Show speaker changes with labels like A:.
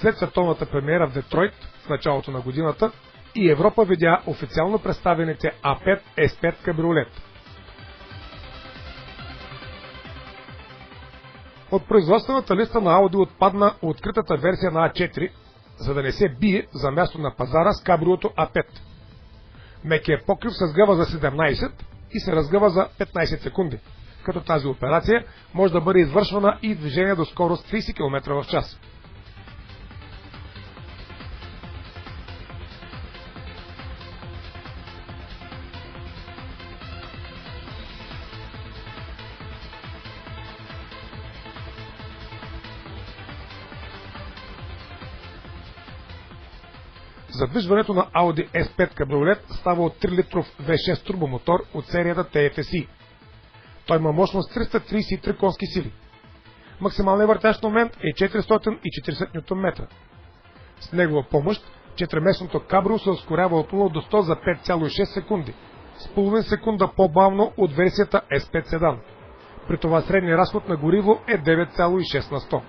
A: след световната премиера в Детройт в началото на годината и Европа видя официално представените A5 S5 кабриолет. От производствената листа на Audi отпадна откритата версия на A4, за да не се бие за място на пазара с кабриото A5. Мекият покрив се сгъва за 17 и се разгъва за 15 секунди, като тази операция може да бъде извършвана и движение до скорост 30 км в час. Задвижването на Audi S5 кабриолет става от 3-литров V6 турбомотор от серията TFSI. Той има мощност 333 конски сили. Максималният въртящ момент е 440 Нм. С негова помощ 4-местното кабрио се ускорява от 0 до 100 за 5,6 секунди, с половин секунда по-бавно от версията S5 седан. При това средният разход на гориво е 9,6 на 100.